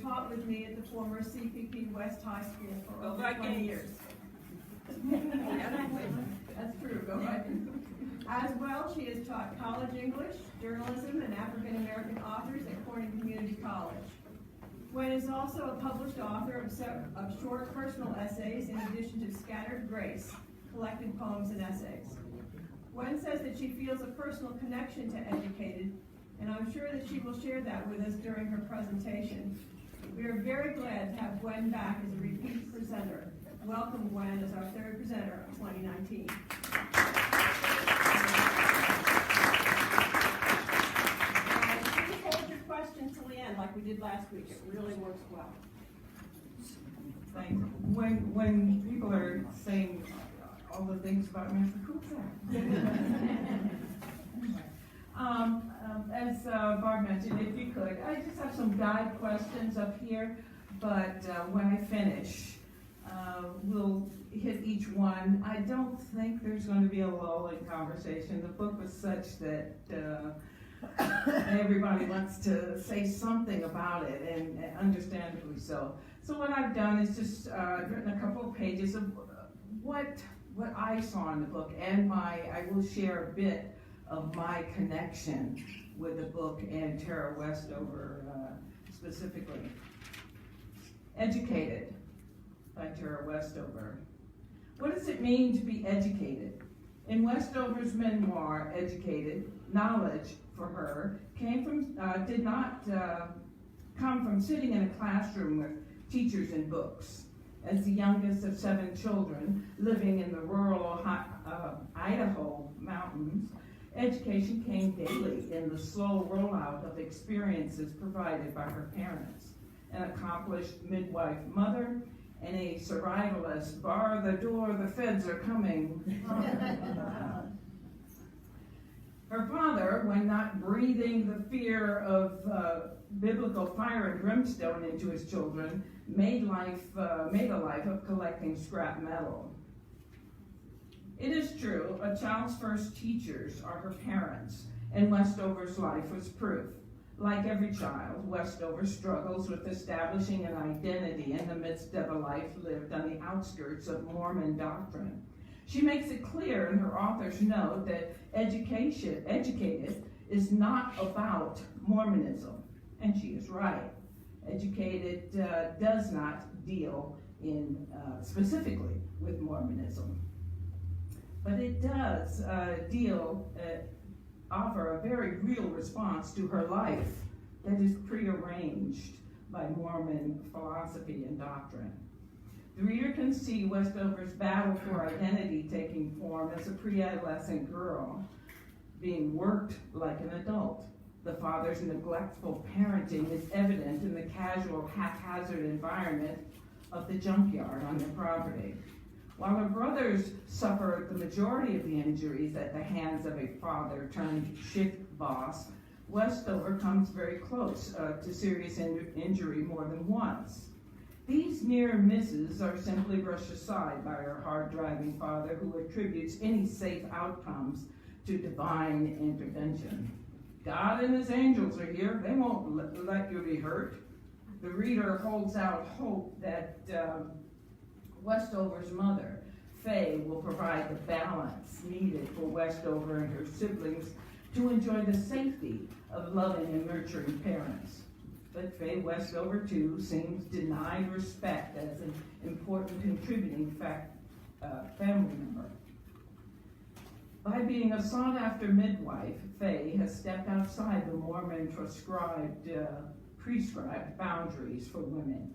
taught with me at the former CPP West High School for over 20 years. That's true, go right. As well, she has taught college English, journalism, and African American authors at Corning Community College. Gwen is also a published author of short personal essays in addition to Scattered Grace, collected poems and essays. Gwen says that she feels a personal connection to Educated, and I'm sure that she will share that with us during her presentation. We are very glad to have Gwen back as a repeat presenter. Welcome, Gwen, as our third presenter of 2019. Please hold your questions till the end, like we did last week. It really works well. Thanks. When people are saying all the things about me, I said, who's that? As Barb mentioned, if you could, I just have some guide questions up here, but when I finish, we'll hit each one. I don't think there's going to be a lull in conversation. The book was such that everybody wants to say something about it, and understandably so. So what I've done is just written a couple of pages of what I saw in the book, and I will share a bit of my connection with the book and Tara Westover specifically. Educated by Tara Westover. What does it mean to be educated? In Westover's memoir, Educated, knowledge for her did not come from sitting in a classroom with teachers and books. As the youngest of 7 children living in the rural Idaho mountains, education came daily in the slow rollout of experiences provided by her parents, an accomplished midwife mother, and a survivalist, bar the door, the feds are coming. Her father, when not breathing the fear of biblical fire and brimstone into his children, made a life of collecting scrap metal. It is true, a child's first teachers are her parents, and Westover's life was proof. Like every child, Westover struggles with establishing an identity in the midst of a life lived on the outskirts of Mormon doctrine. She makes it clear in her author's note that Educated is not about Mormonism, and she is right. Educated does not deal specifically with Mormonism, but it does offer a very real response to her life that is prearranged by Mormon philosophy and doctrine. The reader can see Westover's battle for identity taking form as a pre-adolescent girl being worked like an adult. The father's neglectful parenting is evident in the casual, haphazard environment of the junkyard on the property. While her brothers suffer the majority of the injuries at the hands of a father-turned-shift boss, Westover comes very close to serious injury more than once. These near misses are simply brushed aside by her hard-driving father, who attributes any safe outcomes to divine intervention. God and his angels are here. They won't let you be hurt. The reader holds out hope that Westover's mother, Faye, will provide the balance needed for Westover and her siblings to enjoy the safety of loving and nurturing parents. But Faye Westover, too, seems denied respect as an important contributing family member. By being a sought-after midwife, Faye has stepped outside the Mormon prescribed boundaries for women.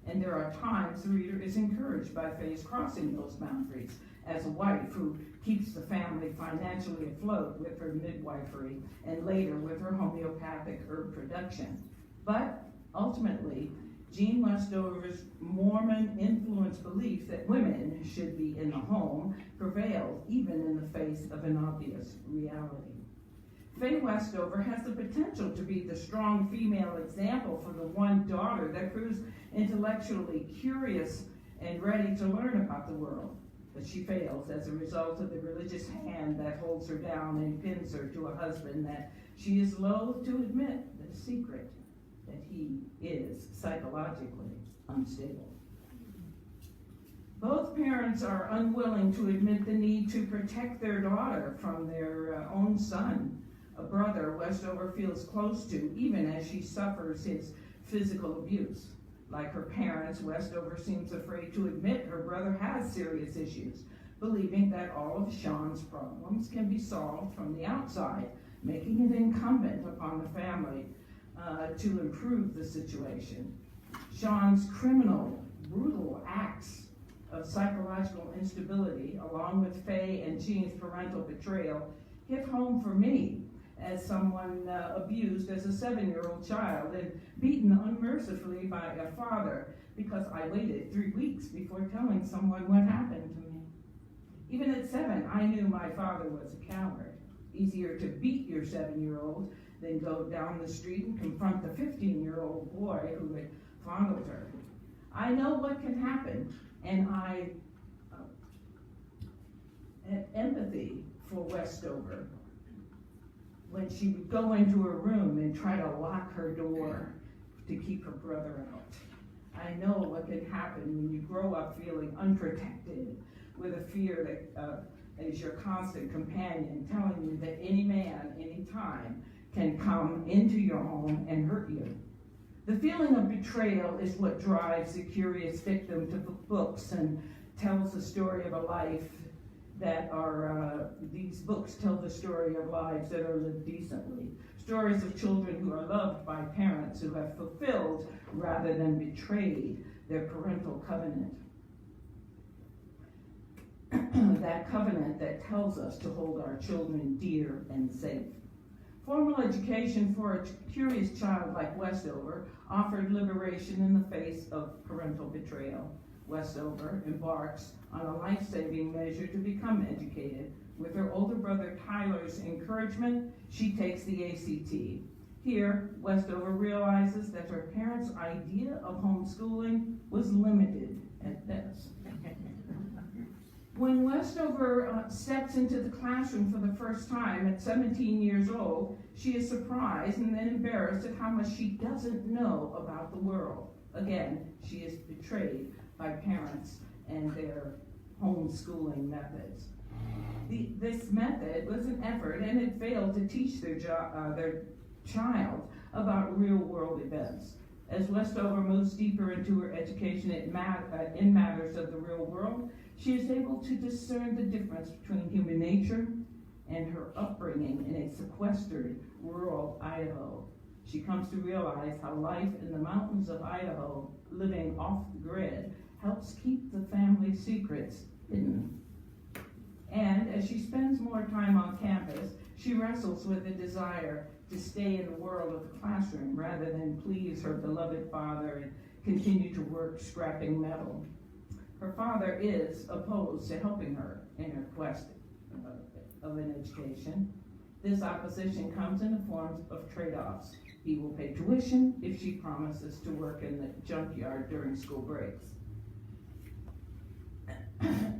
And there are times the reader is encouraged by Faye's crossing those boundaries as a wife who keeps the family financially afloat with her midwifery and later with her homeopathic herb production. But ultimately, Jean Westover's Mormon-influenced belief that women should be in the home prevailed even in the face of an obvious reality. Faye Westover has the potential to be the strong female example for the one daughter that proves intellectually curious and ready to learn about the world. But she fails as a result of the religious hand that holds her down and pins her to a husband that she is loath to admit the secret that he is psychologically unstable. Both parents are unwilling to admit the need to protect their daughter from their own son, a brother Westover feels close to, even as she suffers his physical abuse. Like her parents, Westover seems afraid to admit her brother has serious issues, believing that all of Sean's problems can be solved from the outside, making it incumbent upon the family to improve the situation. Sean's criminal, brutal acts of psychological instability, along with Faye and Jean's parental betrayal, hit home for me as someone abused as a 7-year-old child and beaten unmercifully by a father because I waited 3 weeks before telling someone what happened to me. Even at 7, I knew my father was a coward. Easier to beat your 7-year-old than go down the street and confront the 15-year-old boy who had fondled her. I know what can happen, and I had empathy for Westover when she would go into her room and try to lock her door to keep her brother out. I know what can happen when you grow up feeling unprotected with a fear that is your constant companion, telling you that any man, any time, can come into your home and hurt you. The feeling of betrayal is what drives the curious victim to books and tells the story of a life that are, these books tell the story of lives that are lived decently. Stories of children who are loved by parents who have fulfilled rather than betrayed their parental covenant. That covenant that tells us to hold our children dear and safe. Formal education for a curious child like Westover offered liberation in the face of parental betrayal. Westover embarks on a life-saving measure to become educated. With her older brother Tyler's encouragement, she takes the ACT. Here, Westover realizes that her parents' idea of homeschooling was limited at best. When Westover steps into the classroom for the first time at 17 years old, she is surprised and then embarrassed at how much she doesn't know about the world. Again, she is betrayed by parents and their homeschooling methods. This method was an effort, and it failed to teach their child about real-world events. As Westover moves deeper into her education in matters of the real world, she is able to discern the difference between human nature and her upbringing in a sequestered rural Idaho. She comes to realize how life in the mountains of Idaho, living off the grid, helps keep the family secrets hidden. And as she spends more time on campus, she wrestles with the desire to stay in the world of the classroom rather than please her beloved father and continue to work scrapping metal. Her father is opposed to helping her in her quest of an education. This opposition comes in the form of trade-offs. He will pay tuition if she promises to work in the junkyard during school breaks.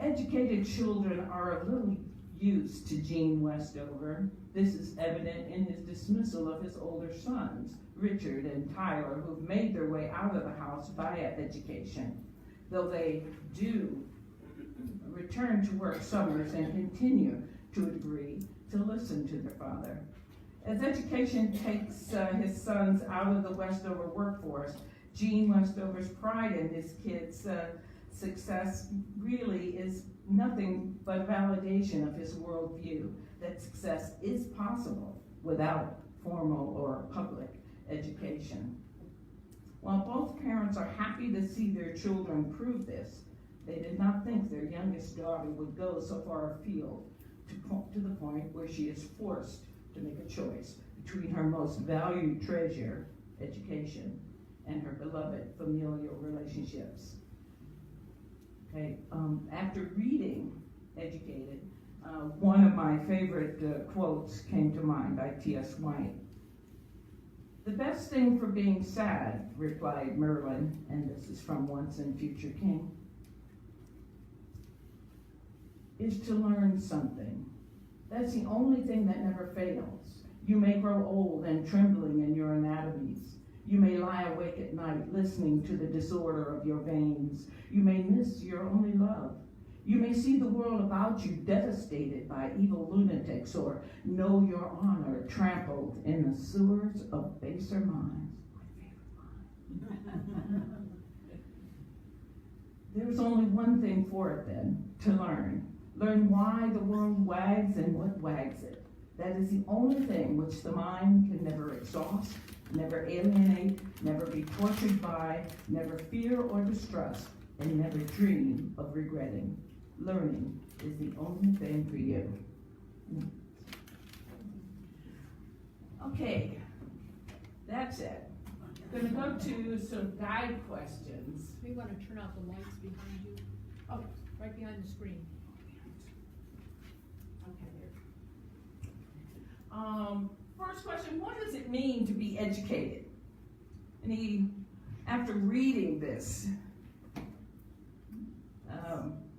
Educated children are of little use to Gene Westover. This is evident in his dismissal of his older sons, Richard and Tyler, who've made their way out of the house via education, though they do return to work summers and continue to a degree to listen to their father. As education takes his sons out of the Westover workforce, Gene Westover's pride in his kids' success really is nothing but validation of his worldview, that success is possible without formal or public education. While both parents are happy to see their children prove this, they did not think their youngest daughter would go so far afield to the point where she is forced to make a choice between her most valued treasure, education, and her beloved familial relationships. Okay, after reading Educated, one of my favorite quotes came to mind by T.S. White. "The best thing for being sad," replied Merlin, and this is from Once and Future King, "is to learn something. That's the only thing that never fails. You may grow old and trembling in your anatomies. You may lie awake at night listening to the disorder of your veins. You may miss your only love. You may see the world about you devastated by evil lunatics, or know your honor trampled in the sewers of baser minds. My favorite line. There's only one thing for it then, to learn. Learn why the world wags and what wags it. That is the only thing which the mind can never exhaust, never alienate, never be tortured by, never fear or distrust, and never dream of regretting. Learning is the only thing for you. Okay, that's it. Gonna go to some guide questions. We want to turn out the lights behind you. Oh, right behind the screen. First question, what does it mean to be educated? After reading this,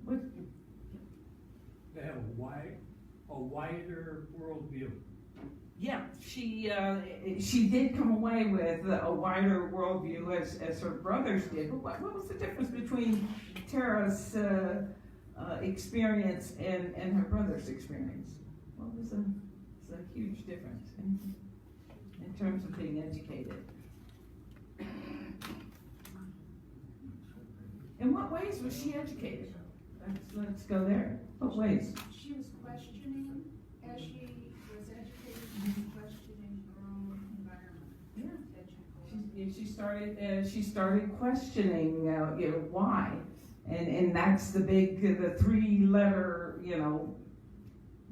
what? They have a wider worldview. Yeah, she did come away with a wider worldview as her brothers did. But what was the difference between Tara's experience and her brother's experience? What was a huge difference in terms of being educated? In what ways was she educated? Let's go there. What ways? She was questioning, as she was educated, she was questioning her own environment. Yeah. She started questioning, why, and that's the 3-letter,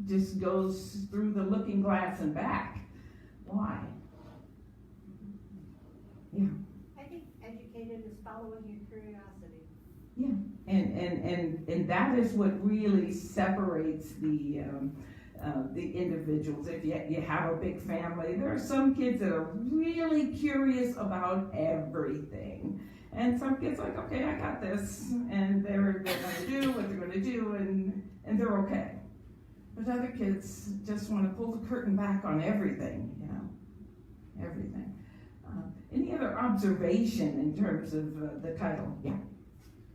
just goes through the looking glass and back. Why? Yeah. I think educated is following your curiosity. Yeah, and that is what really separates the individuals. If you have a big family, there are some kids that are really curious about everything, and some kids are like, okay, I got this, and they're going to do what they're going to do, and they're okay. But other kids just want to pull the curtain back on everything, everything. Any other observation in terms of the title? Yeah.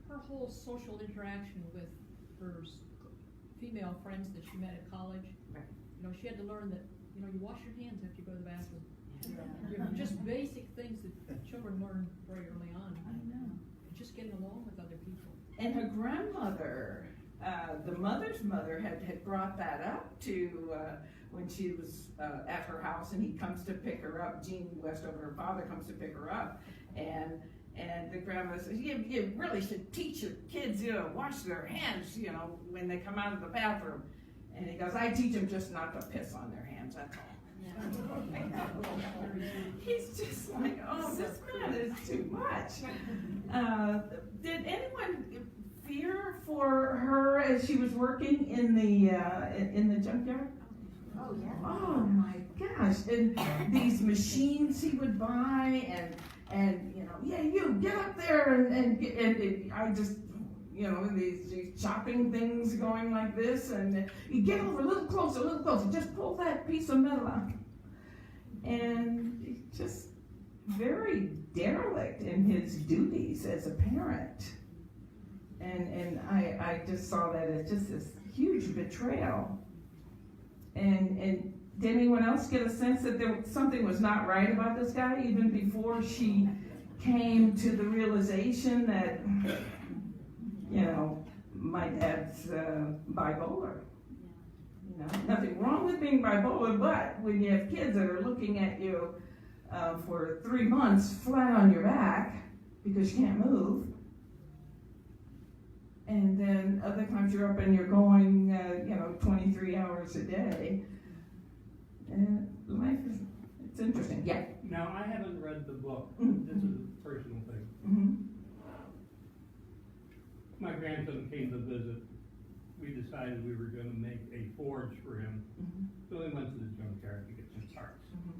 Her whole social interaction with her female friends that she met at college. Right. She had to learn that, you wash your hands after you go to the bathroom. Just basic things that children learn very early on. I know. Just getting along with other people. And her grandmother, the mother's mother, had brought that up to when she was at her house, and he comes to pick her up. Gene Westover, her father, comes to pick her up, and the grandma says, you really should teach your kids, wash their hands, when they come out of the bathroom. And he goes, I teach them just not to piss on their hands, that's all. He's just like, oh, this man is too much. Did anyone fear for her as she was working in the junkyard? Oh, yeah. Oh my gosh! And these machines he would buy, and you get up there and I just. These chopping things going like this, and you get over a little closer, just pull that piece of metal out. And he's just very derelict in his duties as a parent. And I just saw that as just this huge betrayal. And did anyone else get a sense that something was not right about this guy even before she came to the realization that my dad's bipolar. Nothing wrong with being bipolar, but when you have kids that are looking at you for 3 months flat on your back because you can't move, and then other times you're up and you're going, 23 hours a day, and life it's interesting. Yeah. Now, I haven't read the book. Mm-hmm. This is a personal thing. Mm-hmm. My grandson came to visit. We decided we were going to make a forge for him. Mm-hmm. So we went to the junkyard to get some parts. Mm-hmm.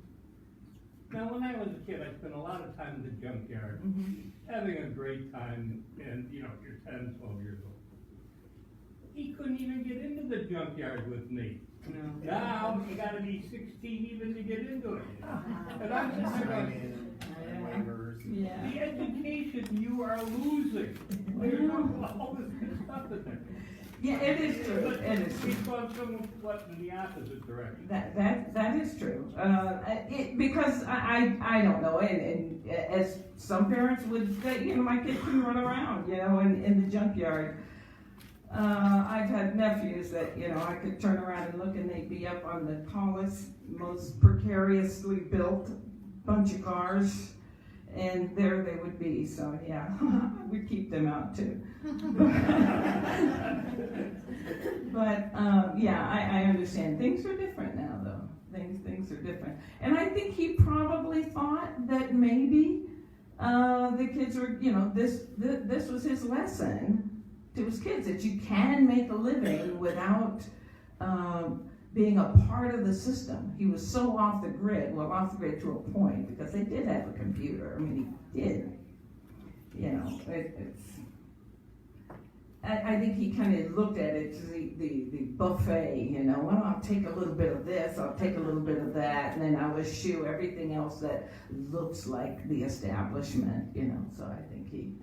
Now, when I was a kid, I spent a lot of time in the junkyard, Mm-hmm. having a great time, and you're 10, 12 years old. He couldn't even get into the junkyard with me. No. Now, you gotta be 16 even to get into it. And I'm just thinking, Yeah. the education you are losing. There's all this good stuff in there. Yeah, it is true, But it is true. we've gone somewhat in the opposite direction. That is true. Because I don't know, and as some parents would say, you know, my kid can run around, you know, in the junkyard. I've had nephews that, you know, I could turn around and look and they'd be up on the tallest, most precariously built bunch of cars, and there they would be. So yeah, we'd keep them out too. But yeah, I understand. Things are different now, though. Things are different, and I think he probably thought that maybe the kids were, you know, this was his lesson to his kids, that you can make a living without being a part of the system. He was so off the grid to a point, because they did have a computer. I mean, he did. You know, I think he kind of looked at it as the buffet, you know, well, I'll take a little bit of this, I'll take a little bit of that, and then I'll eschew everything else that looks like the establishment, you know. So I think he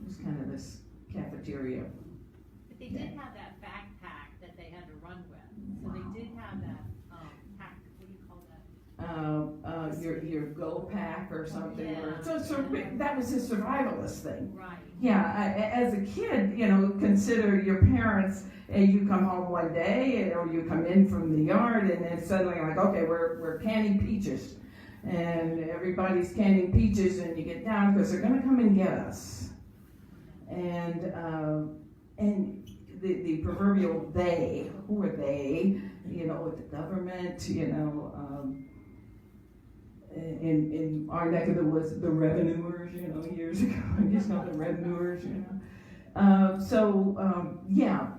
was kind of this cafeteria. But they did have that backpack that they had to run with. So they did have that pack, what do you call that? Your go pack or something. Yeah. So that was his survivalist thing. Right. Yeah, as a kid, you know, consider your parents, and you come home one day, or you come in from the yard, and then suddenly like, okay, we're canning peaches, and everybody's canning peaches, and you get down because they're going to come and get us, and the proverbial they, who are they, you know, with the government, you know. In our neck of the woods, the revenuers, you know, years ago, just called the revenuers, you know. Yeah,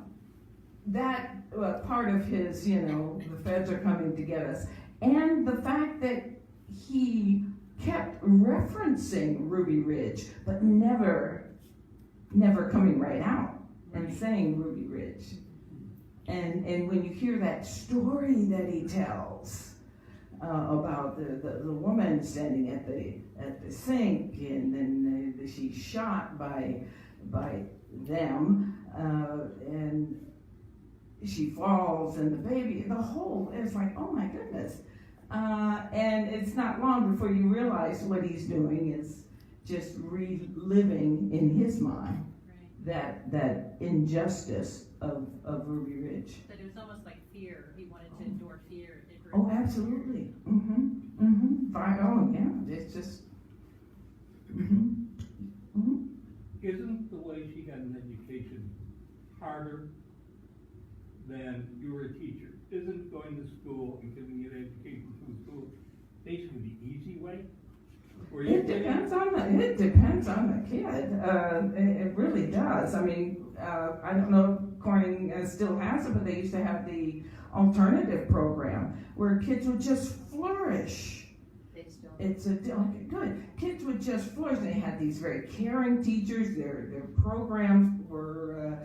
that part of his, you know, the feds are coming to get us, and the fact that he kept referencing Ruby Ridge, but never coming right out and saying Ruby Ridge. And when you hear that story that he tells, about the woman standing at the sink, and then she's shot by them, and she falls, and the baby, the whole, it's like, oh my goodness. And it's not long before you realize what he's doing is just reliving in his mind that injustice of Ruby Ridge. But it was almost like fear. He wanted to endure fear. Oh, absolutely. Oh, yeah. It's just. Isn't the way she got an education harder than you were a teacher? Isn't going to school and getting an education from school basically the easy way? It depends on the kid. It really does. I mean, I don't know if Corning still has it, but they used to have the alternative program where kids would just flourish. They still. Okay, good. Kids would just flourish. They had these very caring teachers. Their programs were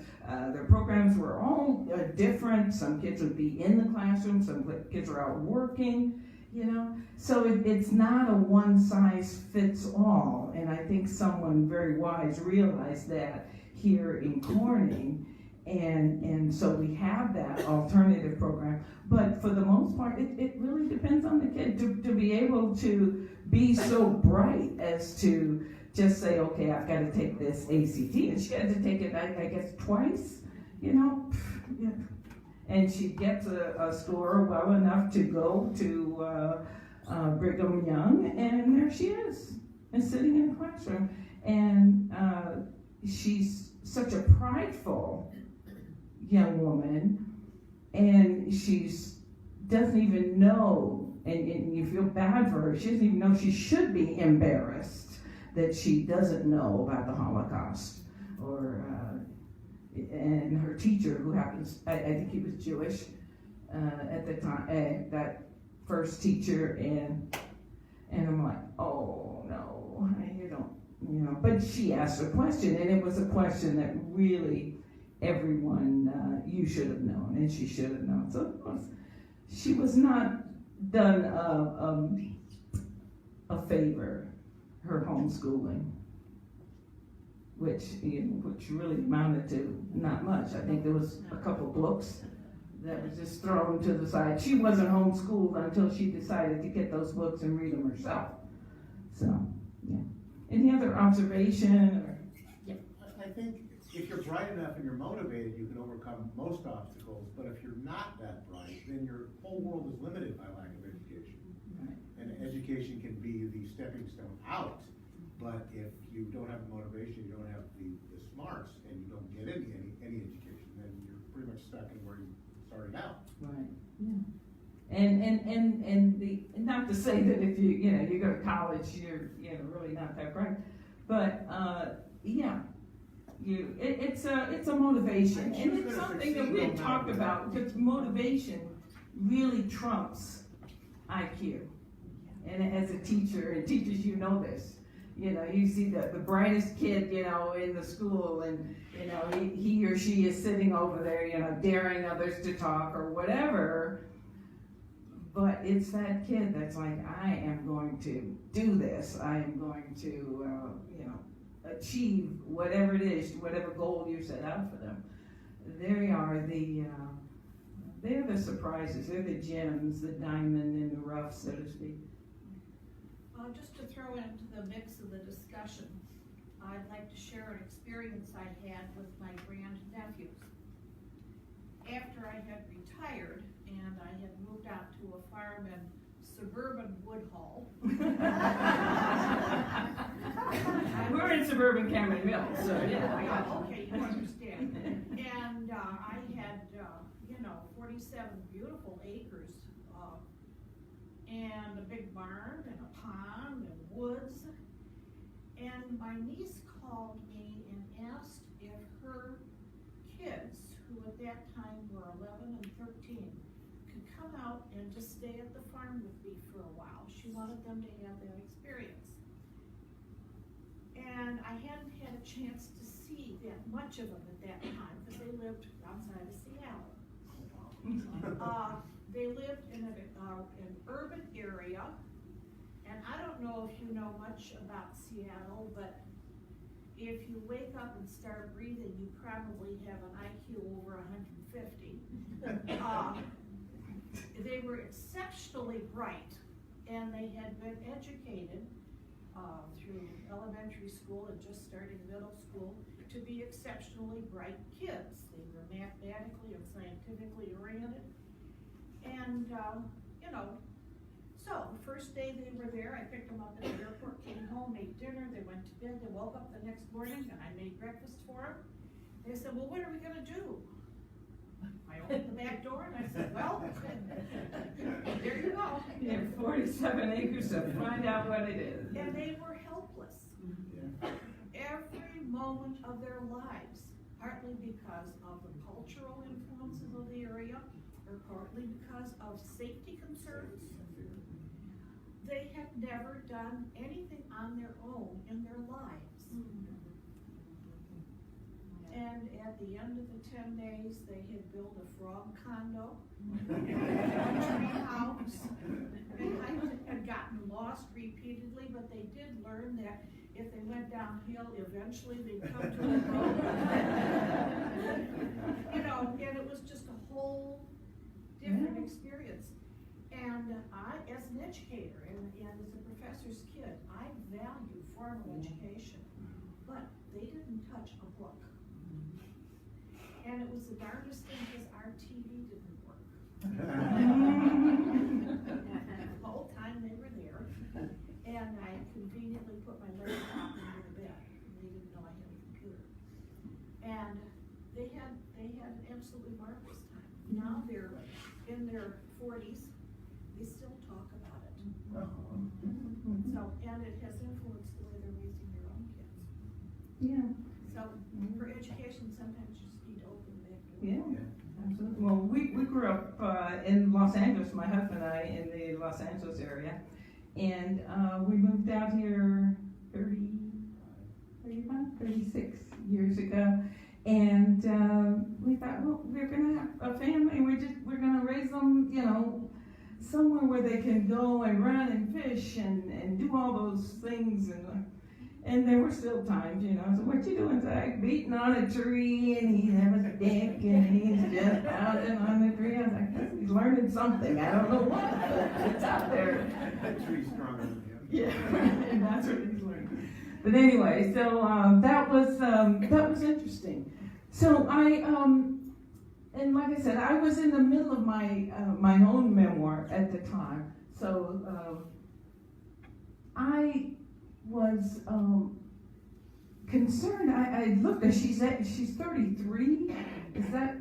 all different. Some kids would be in the classroom. Some kids were out working. You know, so it's not a one size fits all. And I think someone very wise realized that here in Corning. And so we have that alternative program, but for the most part, it really depends on the kid to be able to be so bright as to just say, okay, I've got to take this ACT, and she had to take it, I guess, twice, you know, yeah. And she gets a score well enough to go to Brigham Young, and there she is, and sitting in the classroom, and she's such a prideful young woman, and doesn't even know, and you feel bad for her. She doesn't even know she should be embarrassed that she doesn't know about the Holocaust. Or and her teacher, who happens, I think he was Jewish at the time, that first teacher, and I'm like, oh no, you don't, you know. But she asked a question, and it was a question that really everyone, you should have known, and she should have known. So she was not done a favor, her homeschooling, which really amounted to not much. I think there was a couple books that was just thrown to the side. She wasn't homeschooled until she decided to get those books and read them herself. So, yeah. Any other observation? I think if you're bright enough and you're motivated, you can overcome most obstacles, but if you're not that bright, then your whole world is limited by lack of education. Right. And education can be the stepping stone out, but if you don't have the motivation, you don't have the smarts, and you don't get any education, then you're pretty much stuck in where you started out. Right. Yeah. And not to say that if you go to college, you're really not that bright, but yeah. It's a motivation, and it's something that we had talked about, because motivation really trumps IQ. And as a teacher, and teachers, you know this, you see the brightest kid, in the school, and, he or she is sitting over there, daring others to talk or whatever, but it's that kid that's like, I am going to do this, I am going to, achieve whatever it is, whatever goal you set out for them. They're the surprises, they're the gems, the diamond in the rough, so to speak. Just to throw into the mix of the discussion, I'd like to share an experience I had with my grandnephews. After I had retired and I had moved out to a farm in suburban Woodhull. We're in suburban Cameron Mills, so yeah. Okay, you understand. And I had, 47 beautiful acres, and a big barn and a pond and woods. And my niece called me and asked if her kids, who at that time were 11 and 13, could come out and just stay at the farm with me for a while. She wanted them to have that experience. And I hadn't had a chance to see that much of them at that time, because they lived outside of Seattle. They lived in an urban area, and I don't know if you know much about Seattle, but if you wake up and start breathing, you probably have an IQ over 150. They were exceptionally bright, and they had been educated through elementary school and just starting middle school to be exceptionally bright kids. They were mathematically and scientifically oriented. And, so the first day they were there, I picked them up at the airport, came home, ate dinner, they went to bed, they woke up the next morning, and I made breakfast for them. They said, well, what are we gonna do? I opened the back door and I said, well, there you go. You have 47 acres, so find out what it is. And they were helpless. Every moment of their lives, partly because of the cultural influences of the area, or partly because of safety concerns. They had never done anything on their own in their lives. And at the end of the 10 days, they had built a frog condo, a tree house, and had gotten lost repeatedly, but they did learn that if they went downhill, eventually they'd come to a road. And it was just a whole different experience. And I, as an educator and as a professor's kid, I value formal education, but they didn't touch a book. And it was the darndest thing because our TV didn't work. The whole time they were there, and I conveniently put my laptop under the bed. They didn't know I had a computer. And they had an absolutely marvelous time. Now they're in their 40s. They still talk about it. So, and it has influenced the way they're raising their own kids. Yeah. So, for education, sometimes you just need to open the back door. Yeah, absolutely. Well, we grew up in Los Angeles, my husband and I, in the Los Angeles area. And we moved out here 36 years ago. And somewhere where they can go and run and fish and do all those things. And there were still times, you know, so what you doing, Zach? Beating on a tree, and he's having a stick, and he's just pounding on the tree. I was like, he's learning something. I don't know what, but it's out there. That tree's stronger than him. Yeah, and that's what he's learning. But anyway, so that was interesting. So and like I said, I was in the middle of my my own memoir at the time. So I was concerned. I looked at she's 33. Is that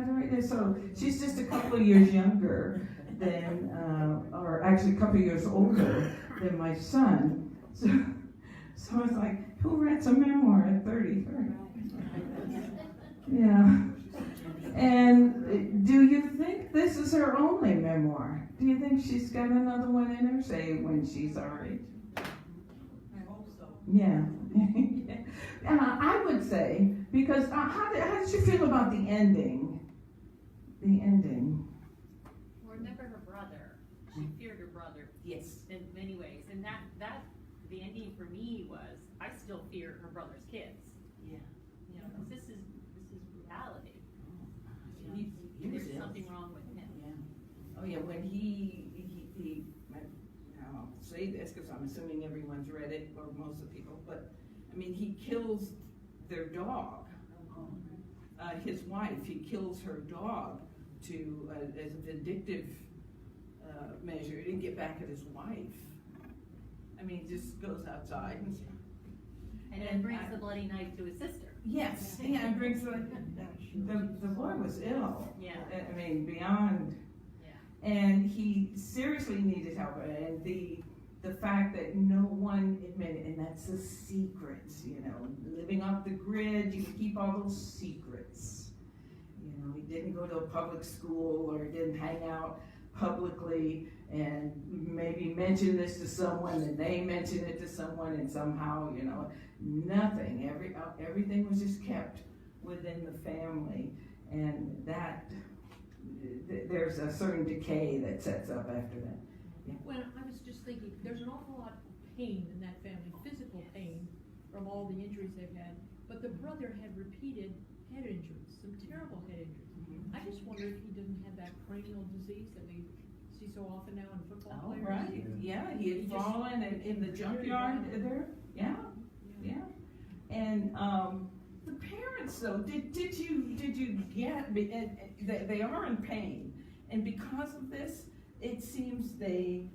right? So she's just a couple of years younger than, or actually a couple of years older than my son. So I was like, who writes a memoir at 33? Yeah. And do you think this is her only memoir? Do you think she's got another one in her, say, when she's our age? I hope so. Yeah. I would say, because how did you feel about the ending? The ending. Well, remember her brother. She feared her brother Yes. in many ways. And that the ending for me was, I still fear her brother's kids. Yeah. You know, 'cause this is reality. There's There's something wrong with him. Yeah. Oh yeah, when he I'll say this because I'm assuming everyone's read it, or most of the people, but I mean, he kills their dog. His wife, he kills her dog to as a vindictive measure. He didn't get back at his wife. I mean, he just goes outside And then brings the bloody knife to his sister. yes, yeah, and brings the boy was ill. Yeah. I mean, beyond. Yeah. And he seriously needed help, and the fact that no one admitted, and that's the secrets, you know, living off the grid, you can keep all those secrets. You know, he didn't go to a public school, or didn't hang out publicly and maybe mention this to someone, and they mention it to someone, and somehow, you know, nothing, everything was just kept within the family, and that, there's a certain decay that sets up after that. Well, I was just thinking, there's an awful lot of pain in that family, physical pain from all the injuries they've had. But the brother had repeated head injuries, some terrible head injuries. I just wonder if he didn't have that cranial disease that we see so often now in football Oh, players. right, yeah, he had He just- fallen in the junkyard there, yeah. And, the parents though, did you get, they are in pain, and because of this, it seems they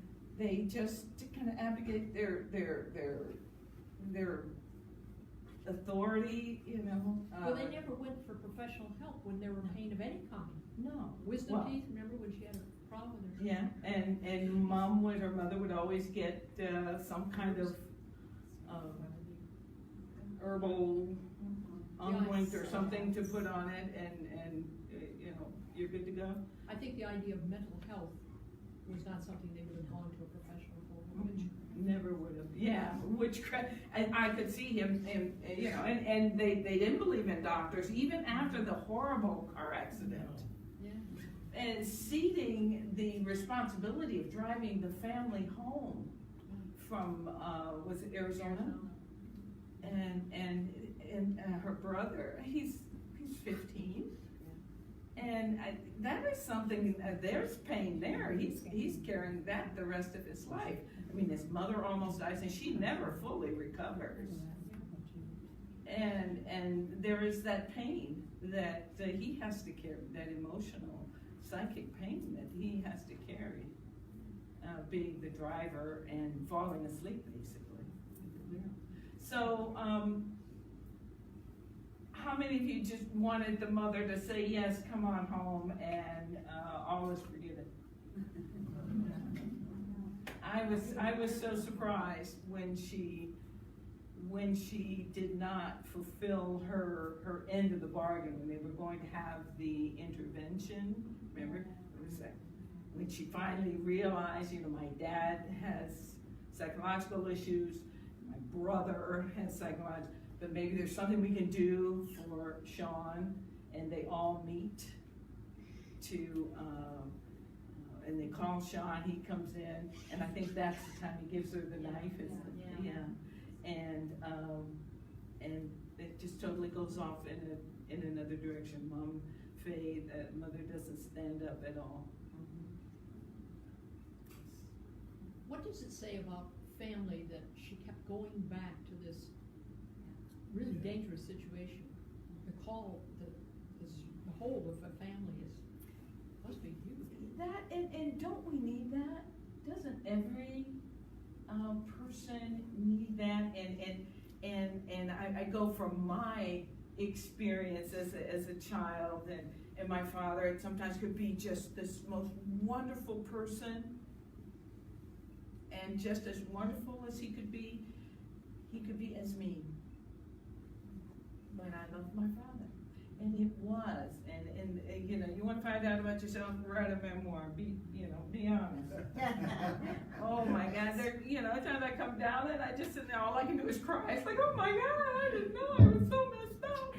just kind of abdicate their authority, you know. Well, they never went for professional help when they were in pain of any kind. No. Wisdom Well, teeth, remember when she had a problem with her? yeah, and her mother would always get some kind of herbal unguent or something to put on it, and you know, you're good to go. I think the idea of mental health was not something they would have gone to a professional for, which Never would have, yeah, and I could see him, you know, and they didn't believe in doctors, even after the horrible car accident. yeah. And ceding the responsibility of driving the family home from, was it Arizona? And her brother, he's 15. And that is something, there's pain there. He's carrying that the rest of his life. I mean, his mother almost dies, and she never fully recovers. And there is that pain that he has to carry, that emotional, psychic pain that he has to carry, being the driver and falling asleep, basically. So, how many of you just wanted the mother to say, yes, come on home, and all is forgiven? I was so surprised when she did not fulfill her end of the bargain, when they were going to have the intervention. Remember, it was that when she finally realized, you know, my dad has psychological issues, my brother has psychological, but maybe there's something we can do for Sean, and they all meet to and they call Sean, he comes in, and I think that's the time he gives her the knife, and it just totally goes off in another direction. Mom, Faye, that mother doesn't stand up at all. What does it say about family that she kept going back to this really dangerous situation? The call, the hold of a family must be huge. That, and don't we need that? Doesn't every person need that? And I go from my experience as a child, and my father, it sometimes could be just this most wonderful person, and just as wonderful as he could be as mean. But I love my father, and it was, and you know, you want to find out about yourself, write a memoir, be honest. Oh my God, every time I come down and I just sit there, all I can do is cry. It's like, oh my God, I didn't know I was so messed up.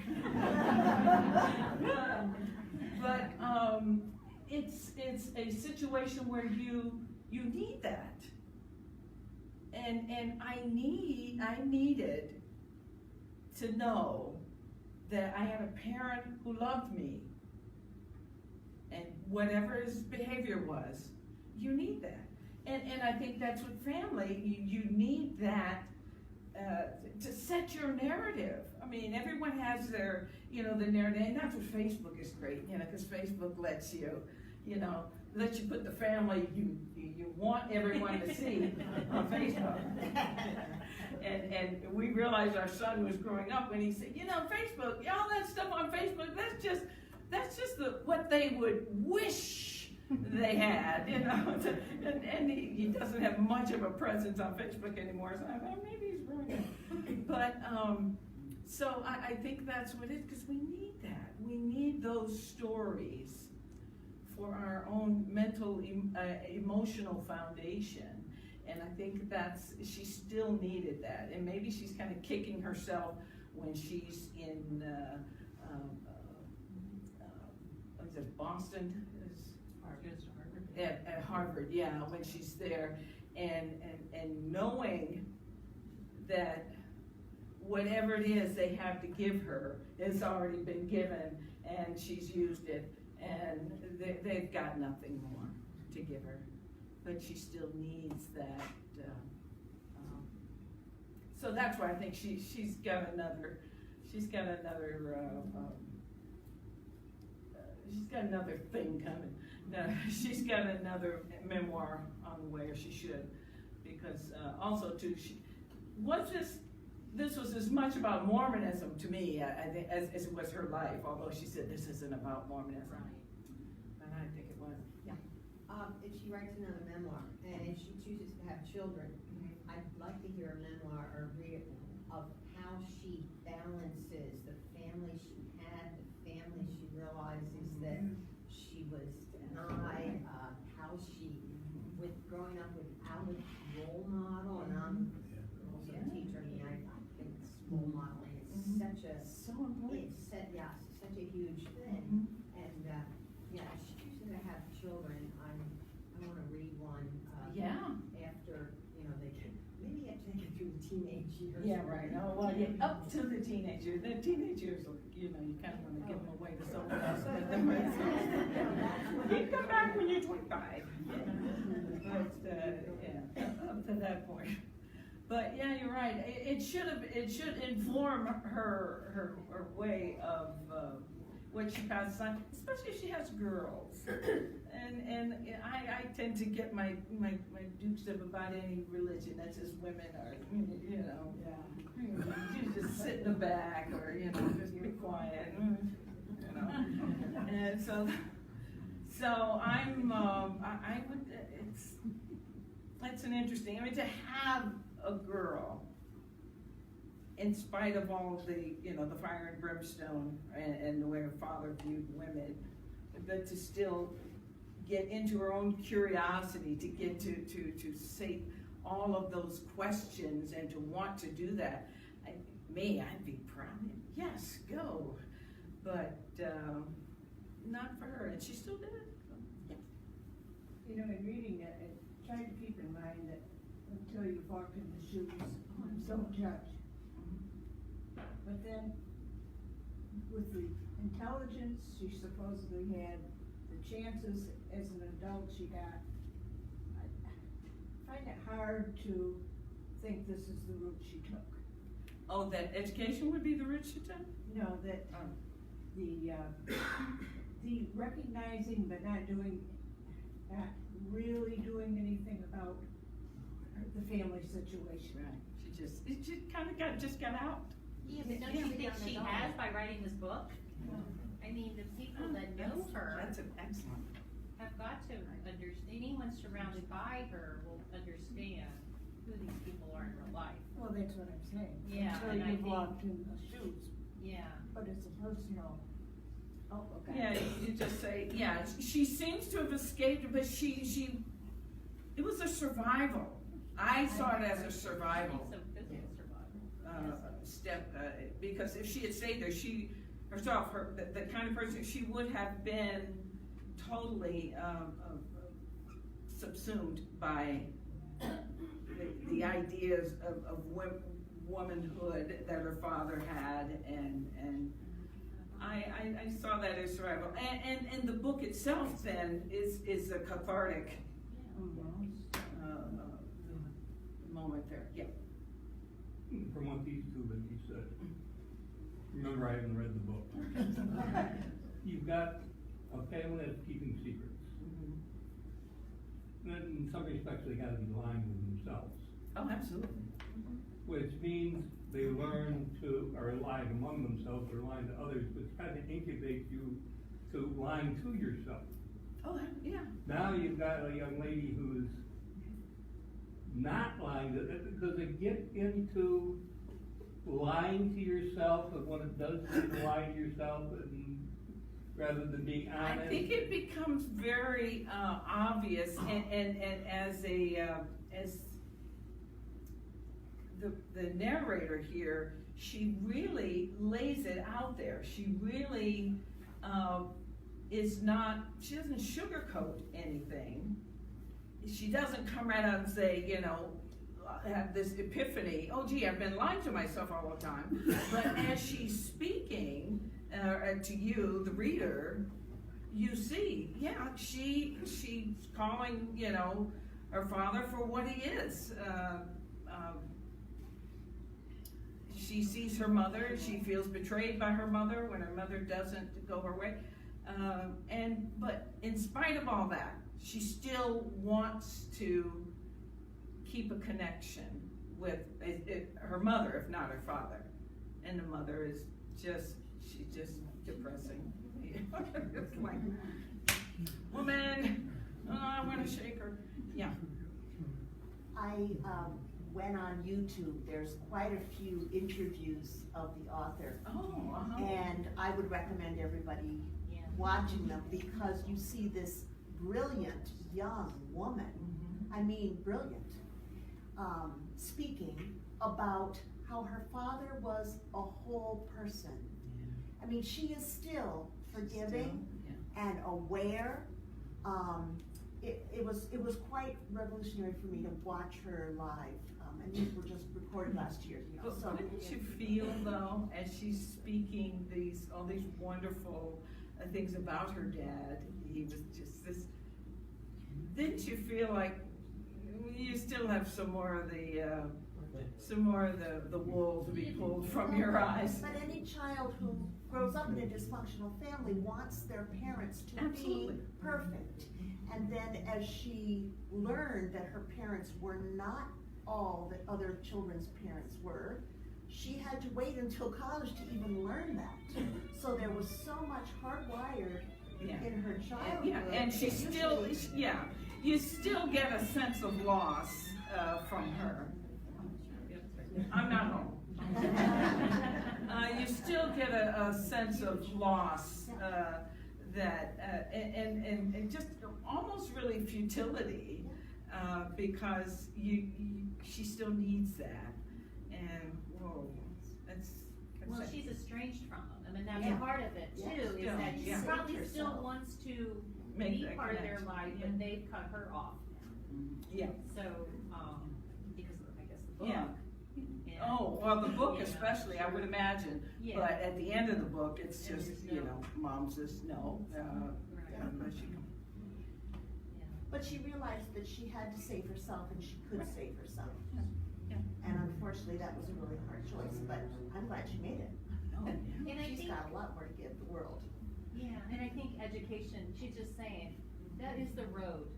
but it's a situation where you need that. And I needed to know that I had a parent who loved me. And whatever his behavior was, you need that. And I think that's what family, you need that to set your narrative. I mean, everyone has their, the narrative, and that's what Facebook is great, because Facebook lets you put the family you want everyone to see on Facebook. And we realized our son was growing up when he said, Facebook, all that stuff on Facebook, that's just what they would wish they had, and he doesn't have much of a presence on Facebook anymore, so I thought maybe he's growing up. But, so I think that's what it is, because we need that. We need those stories for our own mental, emotional foundation. And I think she still needed that. And maybe she's kind of kicking herself when she's in, what is it, Boston? At Harvard, yeah, when she's there. And knowing that whatever it is they have to give her has already been given, and she's used it, and they've got nothing more to give her, but she still needs that. So that's why I think she's got another thing coming. No, she's got another memoir on the way, or she should, because also too, this was as much about Mormonism to me, I think, as it was her life. Although she said this isn't about Mormonism, Right. but I think it was. Yeah. If she writes another memoir, and if she chooses to have children, I'd like to hear a memoir or read of how she balances the family she had, the family she realizes that she was denied, how she, with growing up without a role model, and I'm also a teacher, I think role modeling is such a, So important. such a huge thing. And, if she chooses to have children, I want to read one, after, they can, maybe after they get through the teenage years. Yeah, right. Oh, well, yeah, up to the teenage years. The teenage years, you kind of want to give them away to someone else. But the rest, you come back when you're 25. But, up to that point. But yeah, you're right. It should inform her way of what she passes on, especially if she has girls. And I tend to get my dukes up about any religion. That's just women are, you just sit in the back, or just be quiet, And so I would. It's an interesting. To have a girl, in spite of all of the, the fire and brimstone and the way her father viewed women, but to still get into her own curiosity, to get to say all of those questions and to want to do that. I'd be proud. Yes, go. But not for her, and she still did it. So, yeah. You know, in reading that, I tried to keep in mind that until you walk in the shoes, don't judge. But then, with the intelligence she supposedly had, the chances as an adult she got, I find it hard to think this is the route she took. Oh, that education would be the route she took? No, that, the recognizing but not really doing anything about the family situation. Right. She just got out. Yeah, but don't you think she has by writing this book? I mean, the people that know her That's excellent. have got to understand, anyone surrounded by her will understand who these people are in real life. Well, that's what I'm saying. Yeah, Until and I you've think- walked in the shoes, Yeah. but it's a personal, oh, okay. Yeah, you just say, yeah, she seems to have escaped, but it was a survival. I saw it as a survival. It's a physical survival. Step, because if she had stayed there, the kind of person, she would have been totally subsumed by the ideas of womanhood that her father had, and I saw that as survival. And the book itself then is a cathartic moment there. Yeah. From what these two that you said, remember I haven't read the book. You've got a family that's keeping secrets. Then in some respects they gotta be lying to themselves. Oh, absolutely. Which means they learn to, or lying among themselves, or lying to others, which kind of incubates you to lying to yourself. Oh, yeah. Now you've got a young lady who's not lying, does it get into lying to yourself and what it does to lie to yourself, and rather than being honest? I think it becomes very obvious, and as the narrator here, she really lays it out there. She really she doesn't sugarcoat anything. She doesn't come right out and say, have this epiphany, oh gee, I've been lying to myself all the time. But as she's speaking to you, the reader, you see, yeah, she's calling, her father for what he is. She sees her mother, she feels betrayed by her mother when her mother doesn't go her way. But in spite of all that, she still wants to keep a connection with her mother, if not her father. And the mother is she's just depressing. It's like, woman, I want to shake her. Yeah. I went on YouTube. There's quite a few interviews of the author. Oh, uh-huh. And I would recommend everybody watching them, because you see this brilliant young woman, I mean brilliant, speaking about how her father was a whole person. I mean, she is still forgiving and aware. It was quite revolutionary for me to watch her live, and these were just recorded last year. But So wouldn't you feel though, as she's speaking all these wonderful things about her dad, he was just this, didn't you feel like you still have some more of the wool to be pulled from your eyes? But any child who grows up in a dysfunctional family wants their parents to Absolutely. be perfect. And then as she learned that her parents were not all that other children's parents were, she had to wait until college to even learn that. So there was so much hardwired in her childhood. Yeah, and she still, you still get a sense of loss from her. I'm not home. You still get a sense of loss and just almost really futility, because she still needs that. And whoa, that's Well, she's estranged from him. I mean, that's part of it too, is that she Yeah. probably Herself. still wants to make be that part of their connection. life, Yeah. but they've cut her off. Yeah. So, because of, I guess, the book. Yeah. And- Oh, well, the book Yeah. especially, I would imagine, Yeah. but at the end of the book, it's And just, there's you no- know, mom says no, Right. unless you come. Yeah. But she realized that she had to save herself and she could save herself. Yeah. And unfortunately, that was a really hard choice, but I'm glad she made it. Oh, yeah. And I She's think, got a lot more to give the world. yeah, and I think education, she's just saying, that is the road.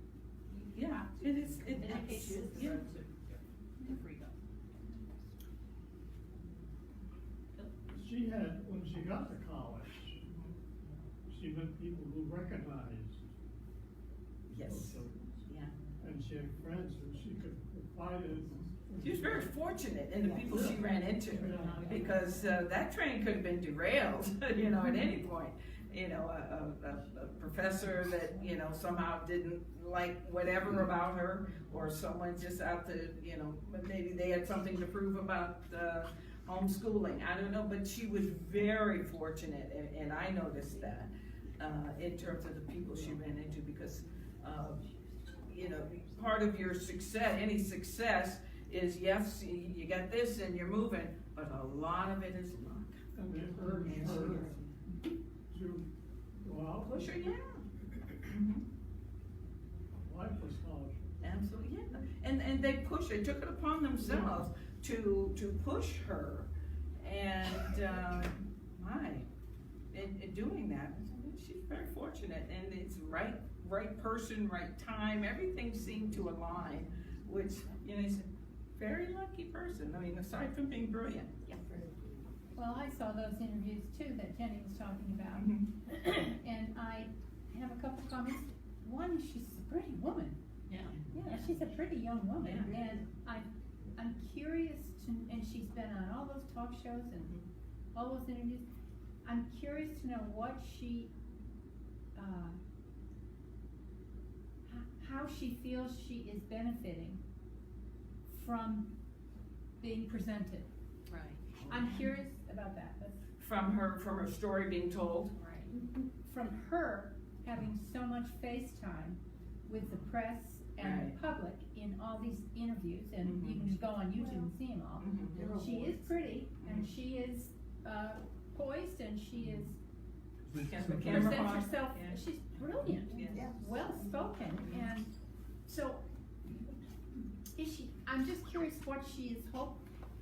You Yeah, have to- it is, Education is the yeah. road to freedom. She had, when she got to college, she met people who recognized Yes, those, yeah. and she had friends who she could confide in. She was very fortunate in the people she ran into, because that train could have been derailed, you know, at any point. You know, a professor that, you know, somehow didn't like whatever about her, or someone just out to, you know, maybe they had something to prove about homeschooling, I don't know, but she was very fortunate, and I noticed that in terms of the people she ran into, because, you know, part of your success, any success, is yes, you got this and you're moving, but a lot of it is luck. And they urged her to go out Push her, yeah. apply for scholarship. Absolutely, yeah. And they pushed, they took it upon themselves to push her, and, in doing that, she's very fortunate, and it's right person, right time, everything seemed to align, which, you know, he's a very lucky person, I mean, aside from being brilliant. Yeah. Well, I saw those interviews too that Jenny was talking about, and I have a couple comments. One, she's a pretty woman. Yeah. Yeah, she's a pretty young woman, Yeah. and I'm curious to, and she's been on all those talk shows and all those interviews. I'm curious to know what she, how she feels she is benefiting from being presented. Right. I'm curious about that. That's From her story being told. Right. from her having so much face time with the press and Right. the public in all these interviews, and you can just go on YouTube and see them all. Mhm. She is pretty, and she is poised, and she is Against the camera presents on. herself. Yeah. She's brilliant, Yeah. well spoken, and so is she? I'm just curious what she is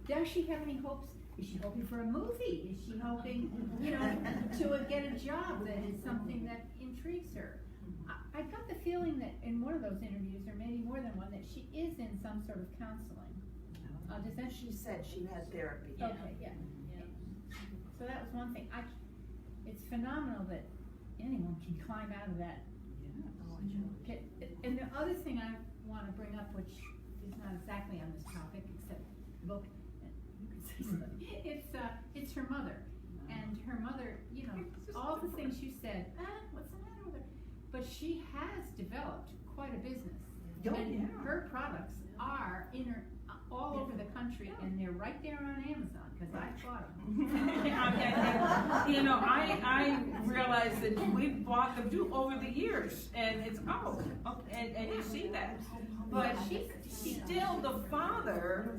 does she have any hopes? Is she hoping for a movie? Is she hoping, to get a job that is something that intrigues her? I got the feeling that in one of those interviews, or maybe more than one, that she is in some sort of counseling. Does that? She said she had therapy. Yeah. Okay, yeah. Yeah. So that was one thing. It's phenomenal that anyone can climb out of that pit. And the other thing I want to bring up, which is not exactly on this topic, except the book, and you can say something. It's her mother, and her mother. All the things you said. What's the matter with her? But she has developed quite a business, Oh, and yeah. her products are all over the country, and they're right there on Amazon, because I bought them. I realized that we've bought them too over the years, and it's, and you see that. But still, the father,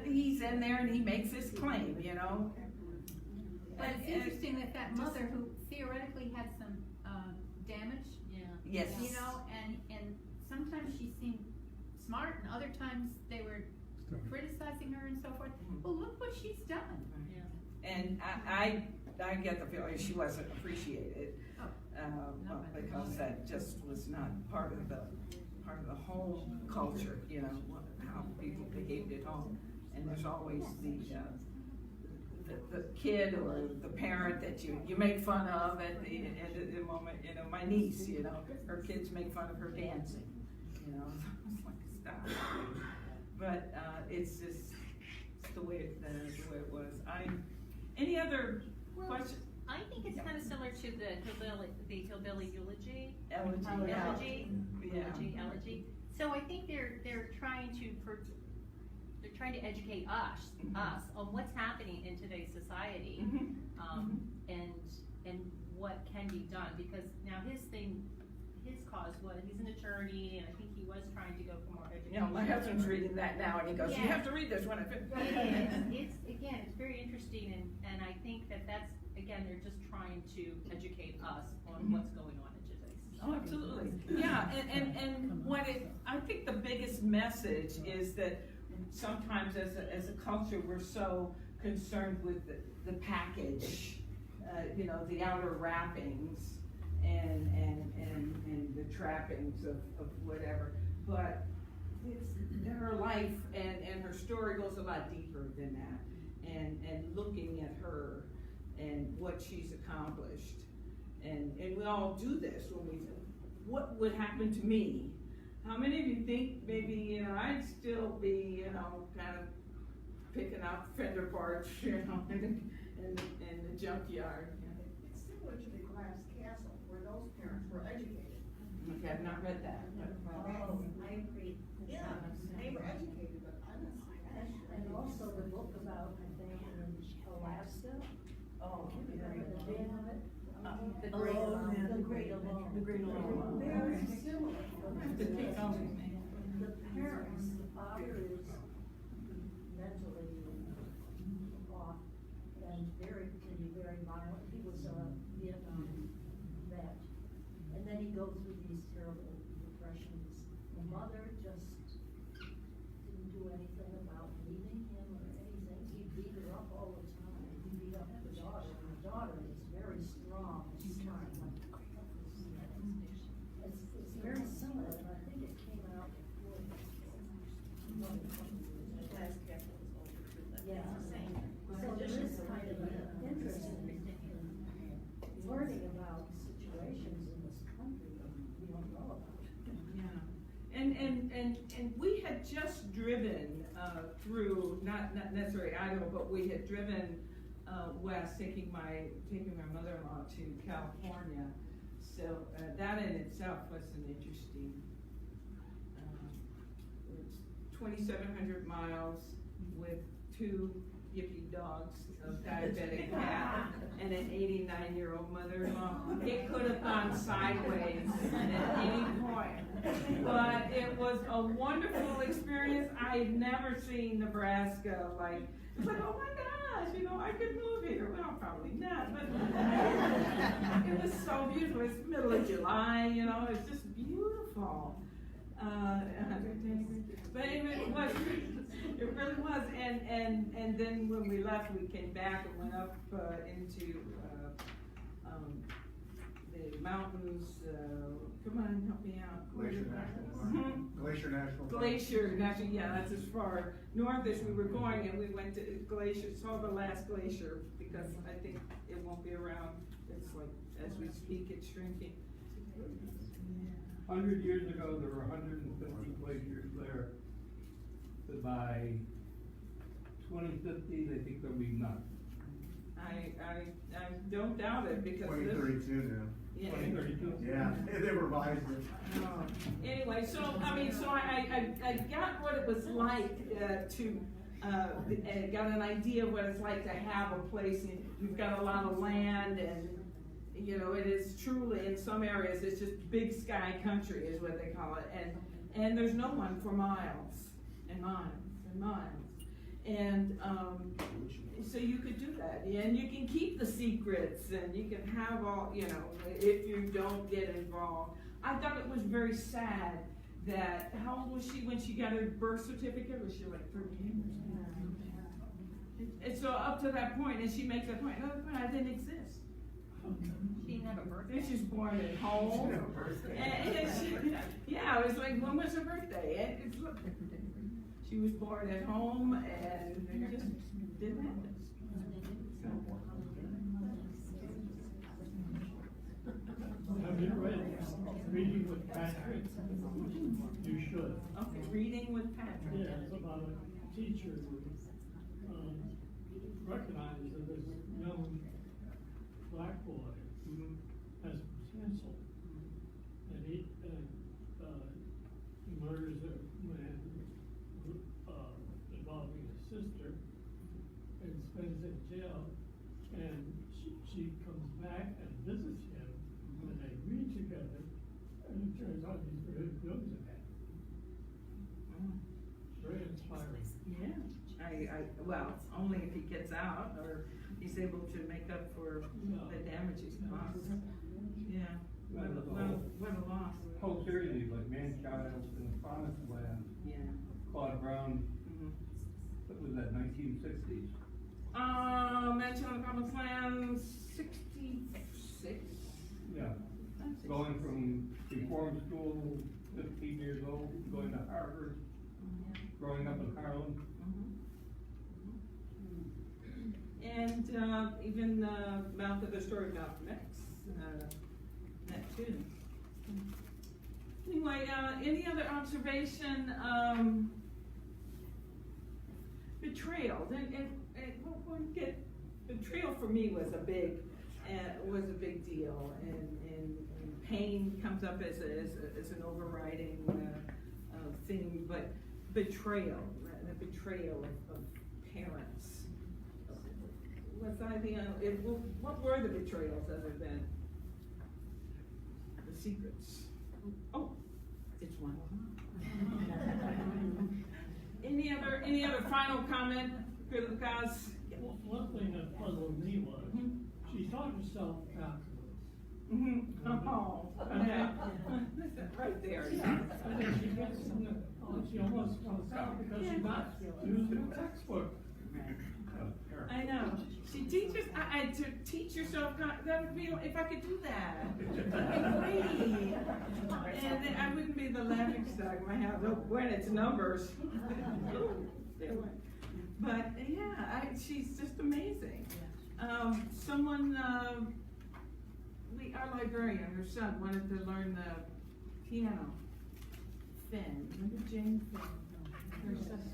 he's in there and he makes his claim, But it's interesting that mother who theoretically had some damage, Yeah. Yes. and sometimes she seemed smart, and other times they were criticizing her and so forth. Well, look what she's done. Yeah. And I get the feeling she wasn't appreciated, because that just was not part of the home culture, how people behaved at home. And there's always the kid or the parent that you make fun of at the moment. My niece, her kids make fun of her dancing. It's like, stop. But it's just the way it was. Any other questions? I think it's kind of similar to the hillbilly eulogy. Elegy. Elegy. So I think they're trying to educate us on what's happening in today's society, and what can be done. Because now his thing his cause was, he's an attorney, and I think he was trying to go for more education. You know, my husband's reading that now, and he goes, you have to read this when I finish. It's, again, it's very interesting, and I think that's, again, they're just trying to educate us on what's going on in today's Oh, absolutely. Yeah, and what I think the biggest message is that sometimes as a culture, we're so concerned with the package, you know, the outer wrappings and the trappings of whatever. But her life and her story goes a lot deeper than that. And looking at her and what she's accomplished. And we all do this when we, what would happen to me? How many of you think maybe, you know, I'd still be, you know, kind of picking out fender parts, you know, in the junkyard? It's similar to the glass castle, where those parents were educated. Okay, I've not read that. Oh, I agree. Yeah, they were educated, but honestly. And also the book about, I think, in Alaska. Oh, The name of it? The Great Alone. Alone. The Great Alone. The Great Alone. Very similar. The parents, the father is mentally off and can be very violent. He was a Vietnam vet. And then he goes through these terrible depressions. The mother just didn't do anything about leaving him or anything. He beat her up all the time. He beat up the daughter, and the daughter is very strong. She's trying it's very similar, and I think it came out before. Yeah. So this is kind of an interesting learning about situations in this country that we don't know about. Yeah, and we had just driven through, not necessarily Idaho, but we had driven west, taking my mother-in-law to California. So that in itself was an interesting. It's 2,700 miles with 2 yippy dogs, a diabetic cat, and an 89-year-old mother-in-law. It could have gone sideways at any point, but it was a wonderful experience. I had never seen Nebraska like. It's like, oh my gosh, you know, I could move here. Well, probably not, but it was so beautiful. It's middle of July, you know, it's just beautiful. But anyway, it really was. And then when we left, we came back and went up into the mountains. Come on, help me out. Glacier National Park. Glacier National Park. Glacier National, yeah, that's as far north as we were going, and we went to Glacier, saw the last glacier, because I think it won't be around. It's like, as we speak, it's shrinking. 100 years ago, there were 150 glaciers there. So by 2050, they think there'll be none. I don't doubt it, because this. 2032 now. Yeah. 2032? Yeah, they revised it. Oh. Anyway, so I got what it was like got an idea of what it's like to have a place. You've got a lot of land, and you know it is truly in some areas it's just big sky country is what they call it, and there's no one for miles and miles and miles, and so you could do that, and you can keep the secrets, and you can have all, you know, if you don't get involved. I thought it was very sad that, how old was she when she got her birth certificate? Was she like 13 or something? And so up to that point, and she makes that point, no, I didn't exist. She didn't have a birthday. And she's born at home. Yeah, it was like, when was her birthday? And it's, look, she was born at home, and it just didn't happen. Have you read Reading with Patrick? You should. Okay, Reading with Patrick. Yeah, it's about a teacher who recognizes that this young black boy has potential. And he murders a man involving his sister and spends it in jail. And she comes back and visits him, and they read together, And it turns out he's very good at that. Very inspiring. Yeah, well, only if he gets out, or he's able to make up for the damage he's caused. Yeah, what a loss. Whole series, like Man-Child and The Promised Land, Yeah. Claude Brown, what was that, 1960s? Mention on the Promised Land, 66. Yeah, going from reform school, 15 years old, going to Harvard, growing up in Harlem. And even the story of Malcolm X, that too. Anyway, any other observation? Betrayal. We'll get betrayal for me was a big deal, and pain comes up as an overriding theme, but betrayal, the betrayal of parents. What were the betrayals other than the secrets? Oh, it's one. Any other final comment, guys? One thing that puzzled me was, she taught herself calculus. Oh, yeah. Right there. Yeah. And then she gets she almost comes out because she's not using the textbook. I know. She teaches. To teach yourself. That would be if I could do that. Great. And then I wouldn't be the laughing stock in my house. Oh, when it's numbers. But yeah, she's just amazing. Someone, our librarian, her son wanted to learn the piano. Finn, remember Jane Finn?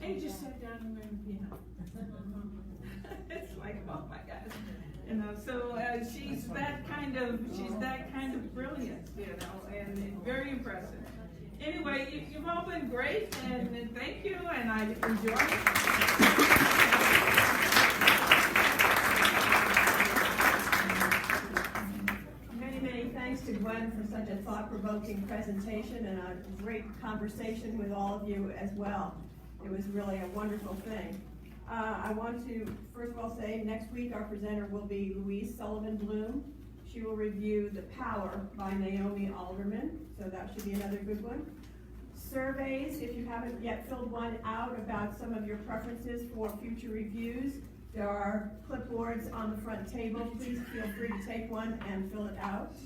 And he just sat down and learned the piano. It's like, oh my gosh, so she's that kind of brilliant, and very impressive. Anyway, you've all been great, and thank you, and I enjoyed it. Many thanks to Gwen for such a thought-provoking presentation and a great conversation with all of you as well. It was really a wonderful thing. I want to first of all say next week our presenter will be Louise Sullivan Bloom. She will review The Power by Naomi Alderman, so that should be another good one. Surveys, if you haven't yet filled one out about some of your preferences for future reviews, there are clipboards on the front table. Please feel free to take one and fill it out.